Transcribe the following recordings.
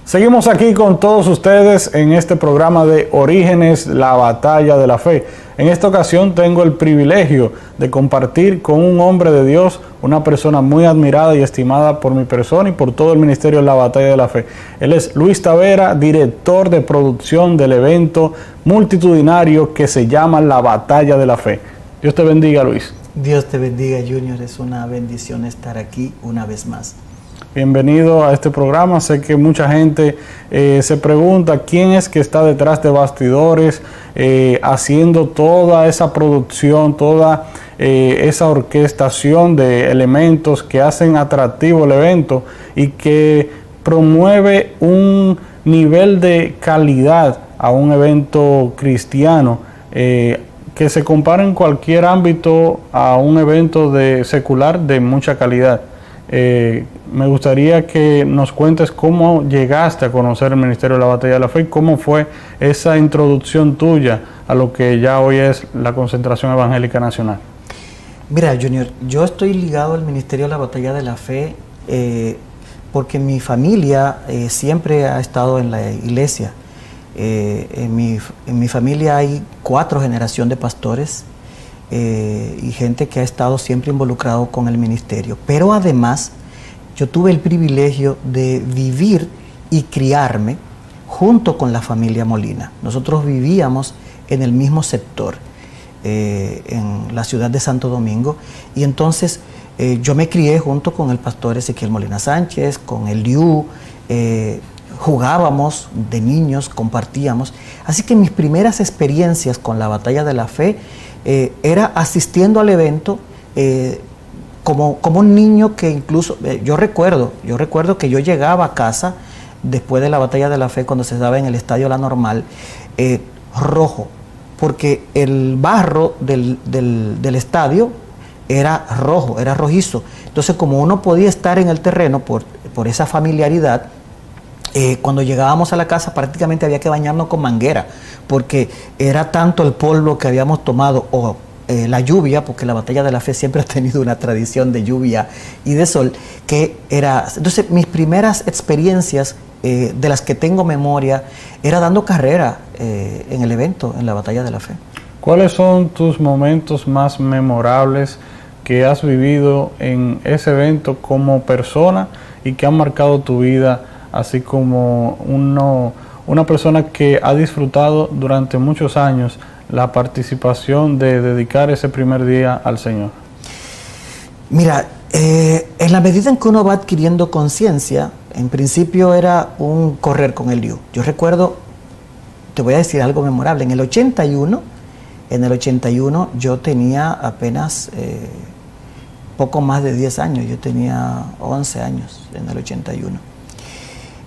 Seguimos aquí con todos ustedes en este programa de Orígenes, la batalla de la fe. En esta ocasión tengo el privilegio de compartir con un hombre de Dios, una persona muy admirada y estimada por mi persona y por todo el ministerio de la batalla de la fe. Él es Luis Tavera, director de producción del evento multitudinario que se llama La Batalla de la Fe. Dios te bendiga, Luis. Dios te bendiga, Junior. Es una bendición estar aquí una vez más. Bienvenido a este programa. Sé que mucha gente se pregunta quién es que está detrás de bastidores, haciendo toda esa producción, toda esa orquestación de elementos que hacen atractivo el evento y que promueve un nivel de calidad a un evento cristiano que se compara en cualquier ámbito a un evento secular de mucha calidad. Me gustaría que nos cuentes cómo llegaste a conocer el Ministerio de la Batalla de la Fe y cómo fue esa introducción tuya a lo que ya hoy es la Concentración Evangélica Nacional. Mira, Junior, yo estoy ligado al Ministerio de la Batalla de la Fe porque mi familia siempre ha estado en la iglesia. En mi familia hay 4 generaciones de pastores y gente que ha estado siempre involucrado con el ministerio. Pero además, yo tuve el privilegio de vivir y criarme junto con la familia Molina. Nosotros vivíamos en el mismo sector, en la ciudad de Santo Domingo, y entonces yo me crié junto con el pastor Ezequiel Molina Sánchez, con Eliú, jugábamos de niños, compartíamos. Así que mis primeras experiencias con la Batalla de la Fe era asistiendo al evento como un niño que incluso, yo recuerdo que yo llegaba a casa después de la Batalla de la Fe cuando se daba en el Estadio La Normal, rojo, porque el barro del estadio era rojo, era rojizo. Entonces, como uno podía estar en el terreno por esa familiaridad, cuando llegábamos a la casa prácticamente había que bañarnos con manguera, porque era tanto el polvo que habíamos tomado o la lluvia, porque la Batalla de la Fe siempre ha tenido una tradición de lluvia y de sol, que era... Entonces mis primeras experiencias de las que tengo memoria era dando carrera en el evento, en la Batalla de la Fe. ¿Cuáles son tus momentos más memorables que has vivido en ese evento como persona y que han marcado tu vida, así como una persona que ha disfrutado durante muchos años la participación de dedicar ese primer día al Señor? Mira, en la medida en que uno va adquiriendo conciencia, en principio era un correr con el Eliú. Yo recuerdo, te voy a decir algo memorable, en el 81 yo tenía apenas poco más de 10 años, yo tenía 11 años en el 81.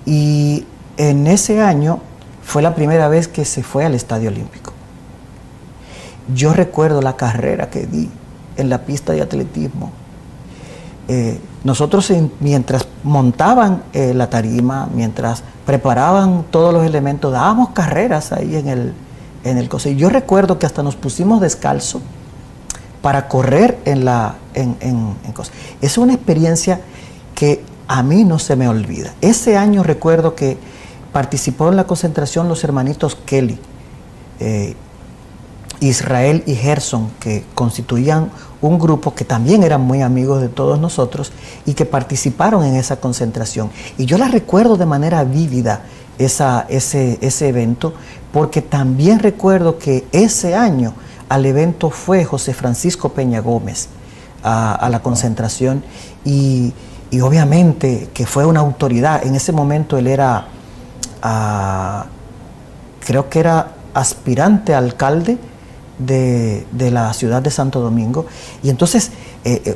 Y en ese año fue la primera vez que se fue al Estadio Olímpico. Yo recuerdo la carrera que di en la pista de atletismo. Nosotros mientras montaban la tarima, mientras preparaban todos los elementos, dábamos carreras ahí en el coso. Y yo recuerdo que hasta nos pusimos descalzo para correr en cosas. Es una experiencia que a mí no se me olvida. Ese año recuerdo que participó en la concentración los hermanitos Kelly, Israel y Gerson, que constituían un grupo que también eran muy amigos de todos nosotros y que participaron en esa concentración. Y yo la recuerdo de manera vívida ese evento, porque también recuerdo que ese año al evento fue José Francisco Peña Gómez a la concentración y obviamente que fue una autoridad. En ese momento él era, creo que era aspirante a alcalde de la ciudad de Santo Domingo, y entonces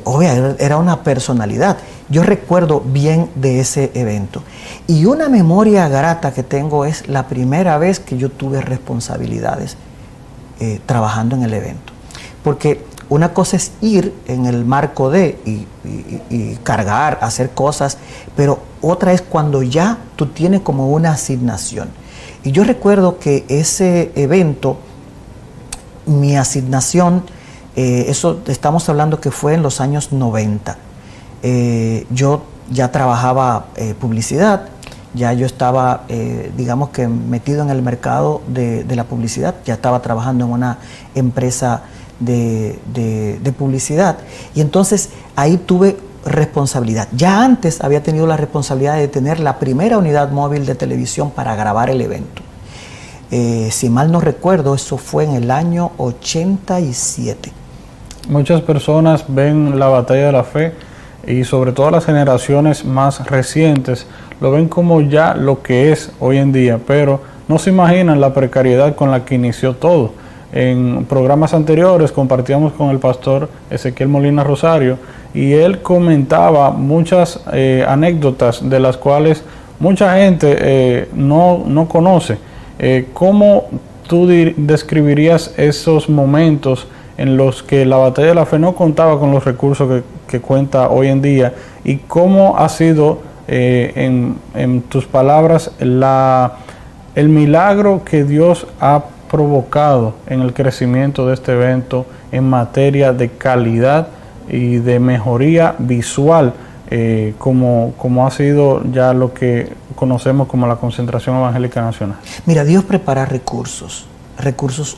obviamente era una personalidad. Yo recuerdo bien de ese evento, y una memoria grata que tengo es la primera vez que yo tuve responsabilidades trabajando en el evento, porque una cosa es ir en el marco de y cargar, hacer cosas, pero otra es cuando ya tú tienes como una asignación. Y yo recuerdo que ese evento, mi asignación, eso estamos hablando que fue en los años 90. Yo ya trabajaba publicidad, ya yo estaba, digamos que metido en el mercado de la publicidad, ya estaba trabajando en una empresa de publicidad, y entonces ahí tuve responsabilidad. Ya antes había tenido la responsabilidad de tener la primera unidad móvil de televisión para grabar el evento. Si mal no recuerdo, eso fue en el año 87. Muchas personas ven la batalla de la fe, y sobre todo las generaciones más recientes, lo ven como ya lo que es hoy en día, pero no se imaginan la precariedad con la que inició todo. En programas anteriores compartíamos con el pastor Ezequiel Molina Rosario, y él comentaba muchas anécdotas de las cuales mucha gente no conoce. ¿Cómo tú describirías esos momentos en los que la batalla de la fe no contaba con los recursos que cuenta hoy en día, y cómo ha sido, en tus palabras, el milagro que Dios ha provocado en el crecimiento de este evento en materia de calidad y de mejoría visual, como ha sido ya lo que conocemos como la Concentración Evangélica Nacional? Mira, Dios prepara recursos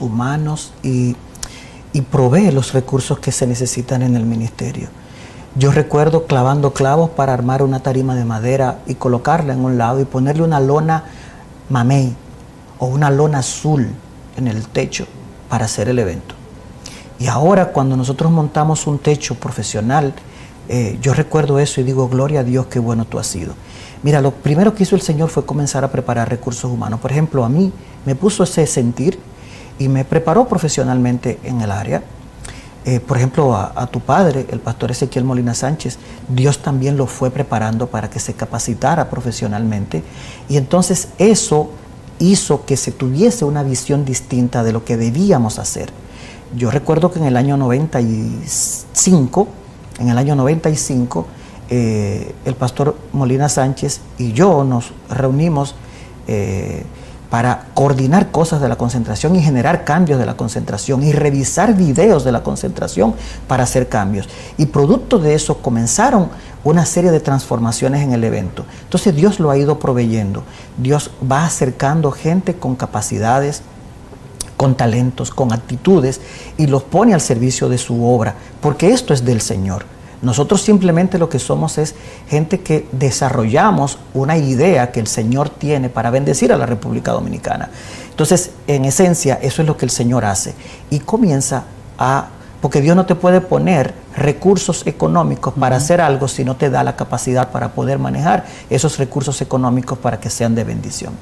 humanos, y provee los recursos que se necesitan en el ministerio. Yo recuerdo clavando clavos para armar una tarima de madera y colocarla en un lado y ponerle una lona mamey o una lona azul en el techo para hacer el evento. Y ahora, cuando nosotros montamos un techo profesional, yo recuerdo eso y digo, gloria a Dios, qué bueno tú has sido. Mira, lo primero que hizo el Señor fue comenzar a preparar recursos humanos. Por ejemplo, a mí me puso ese sentir y me preparó profesionalmente en el área. Por ejemplo, a tu padre, el pastor Ezequiel Molina Sánchez, Dios también lo fue preparando para que se capacitara profesionalmente, y entonces eso hizo que se tuviese una visión distinta de lo que debíamos hacer. Yo recuerdo que en el año 95, el pastor Molina Sánchez y yo nos reunimos para coordinar cosas de la concentración y generar cambios de la concentración y revisar videos de la concentración para hacer cambios. Y producto de eso comenzaron una serie de transformaciones en el evento. Entonces Dios lo ha ido proveyendo. Dios va acercando gente con capacidades, con talentos, con actitudes, y los pone al servicio de su obra, porque esto es del Señor. Nosotros simplemente lo que somos es gente que desarrollamos una idea que el Señor tiene para bendecir a la República Dominicana. Entonces, en esencia, eso es lo que el Señor hace. Y comienza porque Dios no te puede poner recursos económicos para hacer algo si no te da la capacidad para poder manejar esos recursos económicos para que sean de bendición.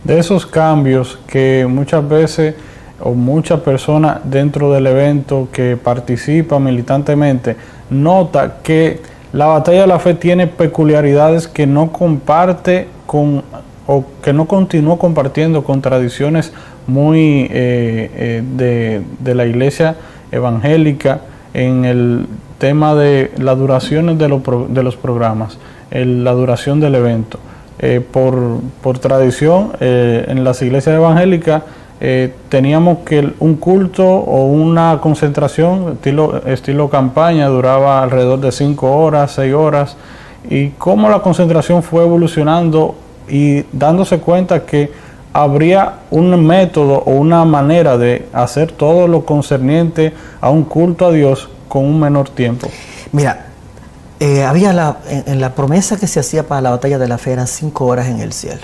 De esos cambios que muchas veces o muchas personas dentro del evento que participan militantemente nota que la batalla de la fe tiene peculiaridades que no comparte o que no continúa compartiendo con tradiciones muy de la iglesia evangélica en el tema de la duración de los programas, la duración del evento. Por tradición, en las iglesias evangélicas teníamos que un culto o una concentración estilo campaña duraba alrededor de 5 horas, 6 horas, y cómo la concentración fue evolucionando y dándose cuenta que habría un método o una manera de hacer todo lo concerniente a un culto a Dios con un menor tiempo. Mira, había en la promesa que se hacía para la batalla de la fe eran 5 horas en el cielo.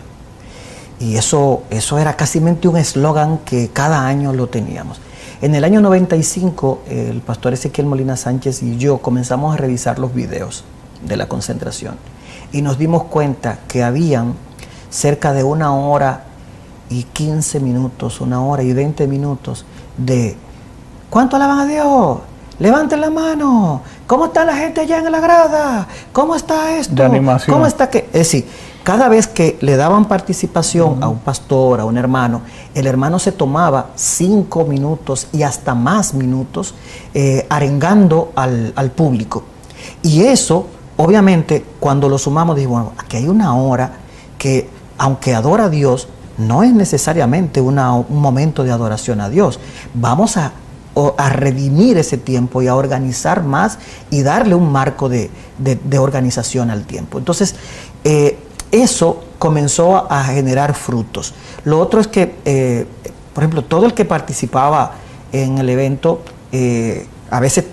Y eso era casi un eslogan que cada año lo teníamos. En el año 95, el pastor Ezequiel Molina Sánchez y yo comenzamos a revisar los videos de la concentración. Y nos dimos cuenta que habían cerca de 1 hora y 15 minutos, 1 hora y 20 minutos de ¿cuánto alaban a Dios? Levanten la mano. ¿Cómo está la gente allá en la grada? ¿Cómo está esto? De animación. ¿Cómo está qué? Es decir, cada vez que le daban participación a un pastor, a un hermano, el hermano se tomaba 5 minutos y hasta más minutos arengando al público. Y eso, obviamente, cuando lo sumamos, dijimos, bueno, aquí hay 1 hora que, aunque adora a Dios, no es necesariamente un momento de adoración a Dios. Vamos a redimir ese tiempo y a organizar más y darle un marco de organización al tiempo. Entonces, eso comenzó a generar frutos. Lo otro es que, por ejemplo, todo el que participaba en el evento a veces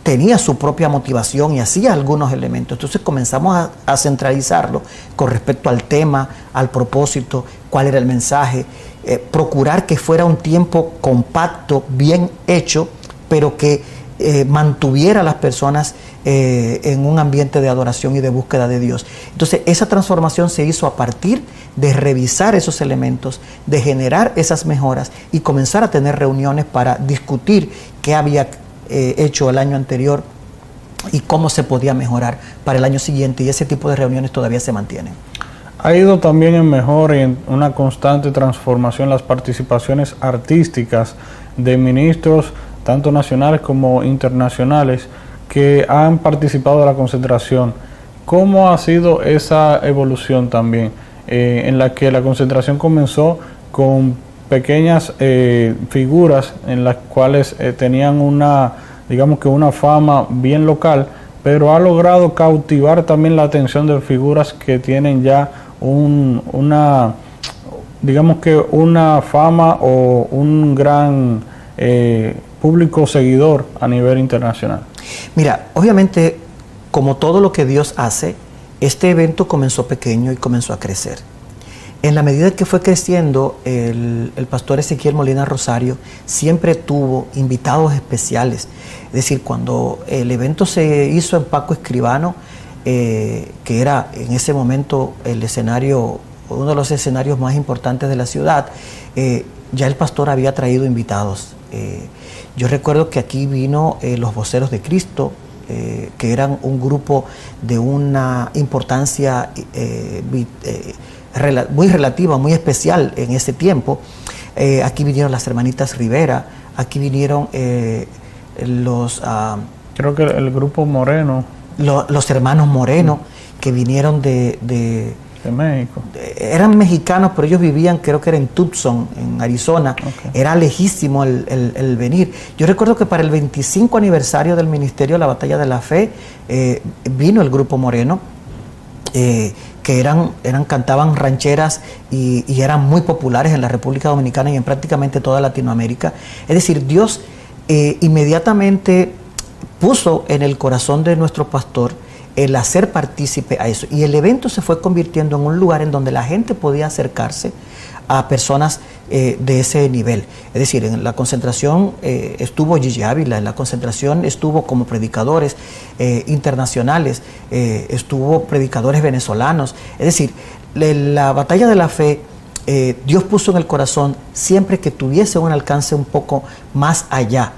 tenía su propia motivación y hacía algunos elementos. Entonces comenzamos a centralizarlo con respecto al tema, al propósito, cuál era el mensaje, procurar que fuera un tiempo compacto, bien hecho, pero que mantuviera a las personas en un ambiente de adoración y de búsqueda de Dios. Entonces esa transformación se hizo a partir de revisar esos elementos, de generar esas mejoras y comenzar a tener reuniones para discutir qué había hecho el año anterior y cómo se podía mejorar para el año siguiente, y ese tipo de reuniones todavía se mantienen. Ha ido también en mejor y en una constante transformación las participaciones artísticas de ministros, tanto nacionales como internacionales, que han participado de la concentración. ¿Cómo ha sido esa evolución también? En la que la concentración comenzó con pequeñas figuras en las cuales tenían digamos que una fama bien local, pero ha logrado cautivar también la atención de figuras que tienen ya digamos que una fama o un gran público seguidor a nivel internacional. Mira, obviamente, como todo lo que Dios hace, este evento comenzó pequeño y comenzó a crecer. En la medida que fue creciendo, el pastor Ezequiel Molina Rosario siempre tuvo invitados especiales. Es decir, cuando el evento se hizo en Paco Escribano, que era en ese momento el escenario, uno de los escenarios más importantes de la ciudad, ya el pastor había traído invitados. Yo recuerdo que aquí vino los Voceros de Cristo, que eran un grupo de una importancia muy relativa, muy especial en ese tiempo. Aquí vinieron las hermanitas Rivera, aquí vinieron creo que el grupo Moreno. Los hermanos Moreno, que vinieron de México. Eran mexicanos, pero ellos vivían, creo que era en Tucson, en Arizona. Okay. Era lejísimo el venir. Yo recuerdo que para el 25 aniversario del Ministerio de la Batalla de la Fe, vino el grupo Moreno, que cantaban rancheras y eran muy populares en la República Dominicana y en prácticamente toda Latinoamérica. Es decir, Dios inmediatamente puso en el corazón de nuestro pastor el hacer partícipe a eso, y el evento se fue convirtiendo en un lugar en donde la gente podía acercarse a personas de ese nivel. Es decir, en la concentración estuvo Gigi Ávila, en la concentración estuvo como predicadores internacionales, estuvo predicadores venezolanos. Es decir, la Batalla de la Fe, Dios puso en el corazón siempre que tuviese un alcance un poco más allá.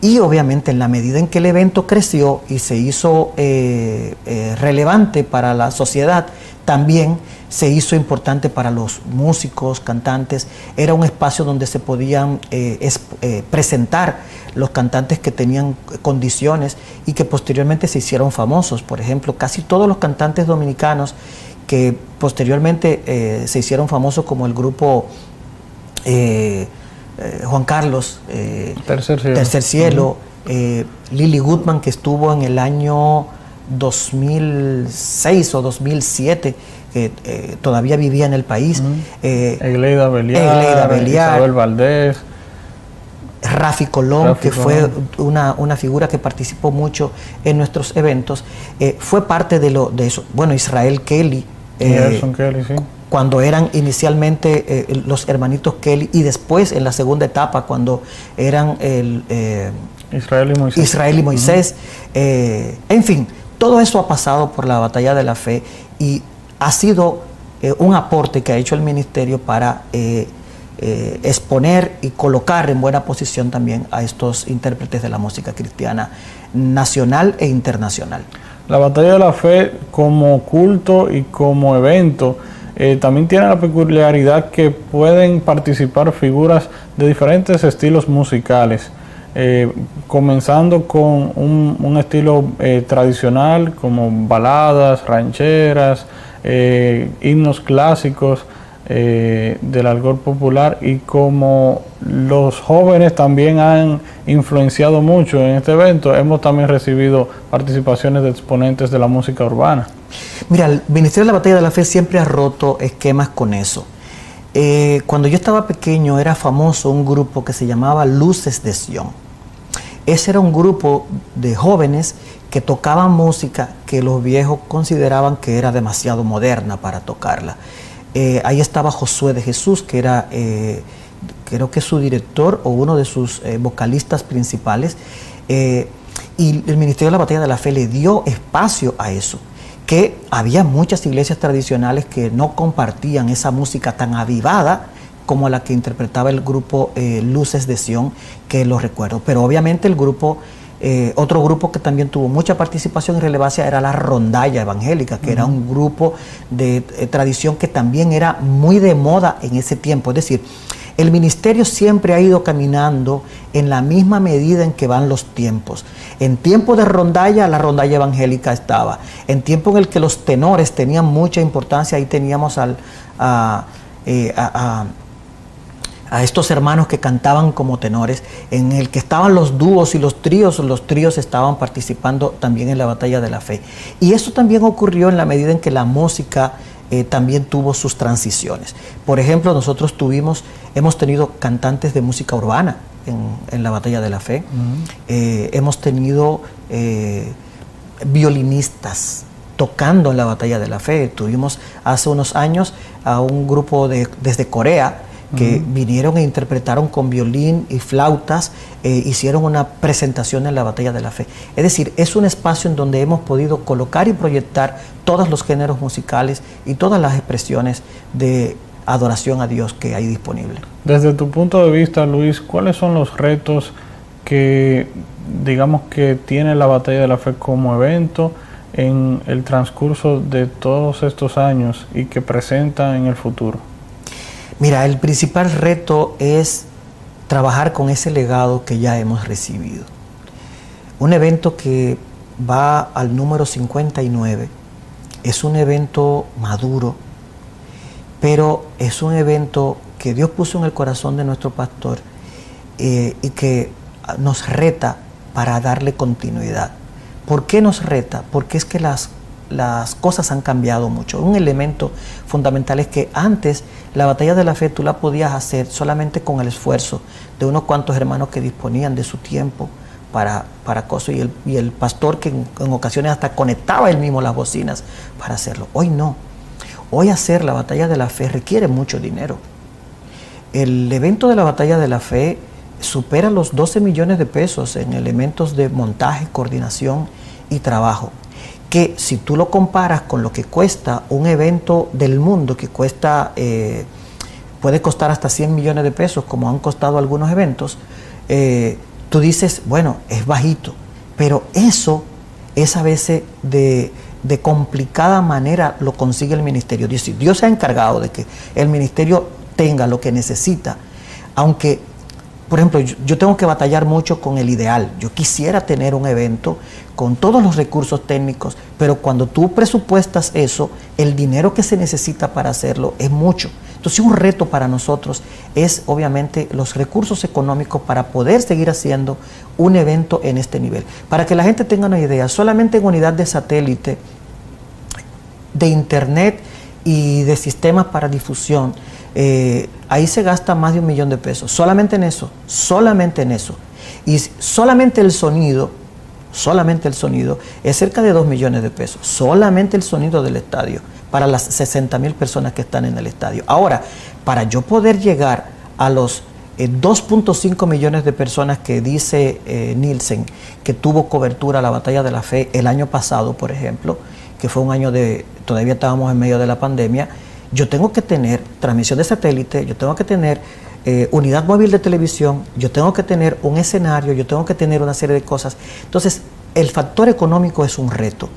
Y obviamente en la medida en que el evento creció y se hizo relevante para la sociedad, también se hizo importante para los músicos, cantantes. Era un espacio donde se podían presentar los cantantes que tenían condiciones y que posteriormente se hicieron famosos. Por ejemplo, casi todos los cantantes dominicanos que posteriormente se hicieron famosos, como el grupo Juan Carlos, Tercer Cielo, Lily Goodman, que estuvo en el año 2006 o 2007, que todavía vivía en el país. Egleida Beliar, Isabel Valdés, Rafi Colón, que fue una figura que participó mucho en nuestros eventos, fue parte de eso. Bueno, Israel Kelly, Kelly, sí. Cuando eran inicialmente los hermanitos Kelly, y después en la segunda etapa cuando eran Israel y Moisés. En fin, todo eso ha pasado por la Batalla de la Fe y ha sido un aporte que ha hecho el ministerio para exponer y colocar en buena posición también a estos intérpretes de la música cristiana nacional e internacional. La Batalla de la Fe como culto y como evento también tiene la peculiaridad que pueden participar figuras de diferentes estilos musicales, comenzando con un estilo tradicional como baladas, rancheras, himnos clásicos, del algor popular, y como los jóvenes también han influenciado mucho en este evento, hemos también recibido participaciones de exponentes de la música urbana. Mira, el Ministerio de la Batalla de la Fe siempre ha roto esquemas con eso. Cuando yo estaba pequeño era famoso un grupo que se llamaba Luces de Sion. Ese era un grupo de jóvenes que tocaban música que los viejos consideraban que era demasiado moderna para tocarla. Ahí estaba Josué de Jesús, que era creo que su director o uno de sus vocalistas principales, y el Ministerio de la Batalla de la Fe le dio espacio a eso, que había muchas iglesias tradicionales que no compartían esa música tan avivada como la que interpretaba el grupo Luces de Sion, que lo recuerdo. Pero obviamente el grupo, otro grupo que también tuvo mucha participación y relevancia era la Rondalla Evangélica, que era un grupo de tradición que también era muy de moda en ese tiempo. Es decir, el ministerio siempre ha ido caminando en la misma medida en que van los tiempos. En tiempo de rondalla, la Rondalla Evangélica estaba. En tiempo en el que los tenores tenían mucha importancia, ahí teníamos a estos hermanos que cantaban como tenores, en el que estaban los dúos y los tríos estaban participando también en la Batalla de la Fe. Y eso también ocurrió en la medida en que la música también tuvo sus transiciones. Por ejemplo, nosotros hemos tenido cantantes de música urbana en la Batalla de la Fe. Hemos tenido violinistas tocando en la Batalla de la Fe. Tuvimos hace unos años a un grupo desde Corea que vinieron e interpretaron con violín y flautas, hicieron una presentación en la Batalla de la Fe. Es decir, es un espacio en donde hemos podido colocar y proyectar todos los géneros musicales y todas las expresiones de adoración a Dios que hay disponible. Desde tu punto de vista, Luis, ¿cuáles son los retos que, digamos, que tiene la Batalla de la Fe como evento en el transcurso de todos estos años y que presenta en el futuro? Mira, el principal reto es trabajar con ese legado que ya hemos recibido. Un evento que va al número 59, es un evento maduro, pero es un evento que Dios puso en el corazón de nuestro pastor y que nos reta para darle continuidad. ¿Por qué nos reta? Porque es que las cosas han cambiado mucho. Un elemento fundamental es que antes la Batalla de la Fe tú la podías hacer solamente con el esfuerzo de unos cuantos hermanos que disponían de su tiempo para cosas, y el pastor que en ocasiones hasta conectaba él mismo las bocinas para hacerlo. Hoy no. Hoy hacer la Batalla de la Fe requiere mucho dinero. El evento de la Batalla de la Fe supera los 12 millones de pesos en elementos de montaje, coordinación y trabajo, que si tú lo comparas con lo que cuesta un evento del mundo, que cuesta, puede costar hasta 100 millones de pesos, como han costado algunos eventos, tú dices, bueno, es bajito, pero eso es a veces de complicada manera lo consigue el ministerio. Dios se ha encargado de que el ministerio tenga lo que necesita, aunque, por ejemplo, yo tengo que batallar mucho con el ideal. Yo quisiera tener un evento con todos los recursos técnicos, pero cuando tú presupuestas eso, el dinero que se necesita para hacerlo es mucho. Entonces, un reto para nosotros es, obviamente, los recursos económicos para poder seguir haciendo un evento en este nivel. Para que la gente tenga una idea, solamente en unidad de satélite, de internet y de sistemas para difusión, ahí se gasta más de $1 millón de pesos, solamente en eso. Y solamente el sonido es cerca de $2 millones de pesos, solamente el sonido del estadio, para las 60,000 personas que están en el estadio. Ahora, para yo poder llegar a los 2.5 millones de personas que dice Nielsen que tuvo cobertura la Batalla de la Fe el año pasado, por ejemplo, que fue un año todavía estábamos en medio de la pandemia, yo tengo que tener transmisión de satélite, yo tengo que tener unidad móvil de televisión, yo tengo que tener un escenario, yo tengo que tener una serie de cosas. Entonces, el factor económico es un reto.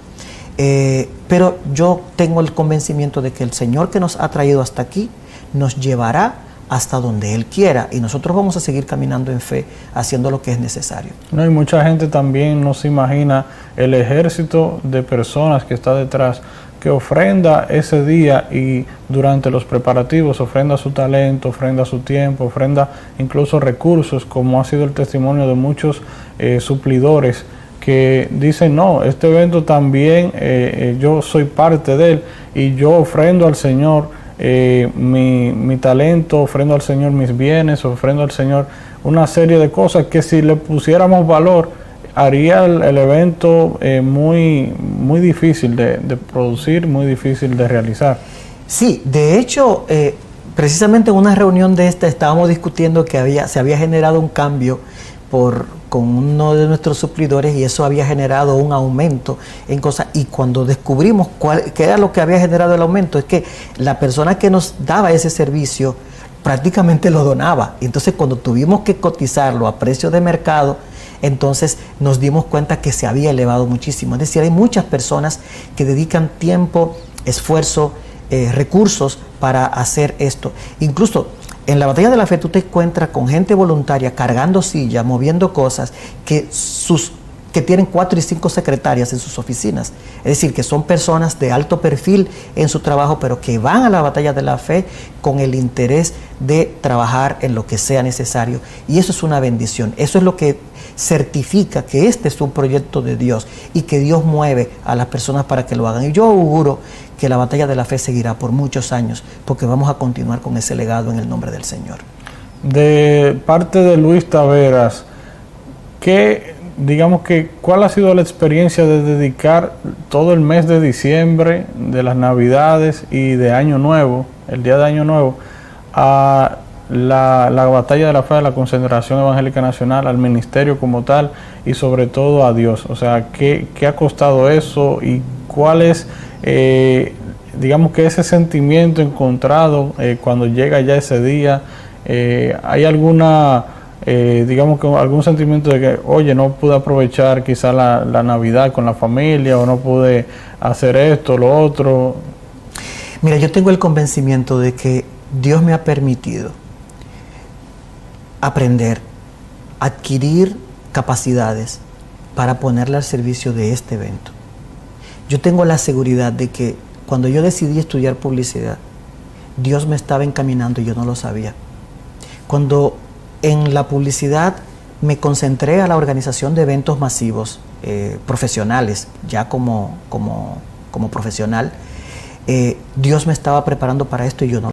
Pero yo tengo el convencimiento de que el Señor que nos ha traído hasta aquí nos llevará hasta donde Él quiera, y nosotros vamos a seguir caminando en fe, haciendo lo que es necesario. No, y mucha gente también no se imagina el ejército de personas que está detrás que ofrenda ese día y durante los preparativos ofrenda su talento, ofrenda su tiempo, ofrenda incluso recursos, como ha sido el testimonio de muchos suplidores que dicen, no, este evento también yo soy parte de él y yo ofrendo al Señor mi talento, ofrendo al Señor mis bienes, ofrendo al Señor una serie de cosas que si le pusiéramos valor, haría el evento muy difícil de producir, muy difícil de realizar. Sí, de hecho, precisamente en una reunión de esta estábamos discutiendo que se había generado un cambio con uno de nuestros suplidores y eso había generado un aumento en cosas, y cuando descubrimos qué era lo que había generado el aumento, es que la persona que nos daba ese servicio prácticamente lo donaba, y entonces cuando tuvimos que cotizarlo a precio de mercado, entonces nos dimos cuenta que se había elevado muchísimo. Es decir, hay muchas personas que dedican tiempo, esfuerzo, recursos para hacer esto. Incluso en la Batalla de la Fe tú te encuentras con gente voluntaria cargando sillas, moviendo cosas, que tienen 4 y 5 secretarias en sus oficinas. Es decir, que son personas de alto perfil en su trabajo, pero que van a la Batalla de la Fe con el interés de trabajar en lo que sea necesario. Y eso es una bendición. Eso es lo que certifica que este es un proyecto de Dios y que Dios mueve a las personas para que lo hagan. Y yo auguro que la Batalla de la Fe seguirá por muchos años, porque vamos a continuar con ese legado en el nombre del Señor. De parte de Luis Taveras, ¿cuál ha sido la experiencia de dedicar todo el mes de diciembre, de las Navidades y de Año Nuevo, el día de Año Nuevo, a la Batalla de la Fe de la Concentración Evangélica Nacional, al ministerio como tal y sobre todo a Dios? O sea, ¿qué ha costado eso y cuál es, ese sentimiento encontrado cuando llega ya ese día? ¿Hay alguna... algún sentimiento de que, oye, no pude aprovechar quizá la Navidad con la familia, o no pude hacer esto, lo otro? Mira, yo tengo el convencimiento de que Dios me ha permitido aprender, adquirir capacidades para ponerla al servicio de este evento. Yo tengo la seguridad de que cuando yo decidí estudiar publicidad, Dios me estaba encaminando y yo no lo sabía. Cuando en la publicidad me concentré a la organización de eventos masivos, profesionales, ya como profesional, Dios me estaba preparando para esto y yo no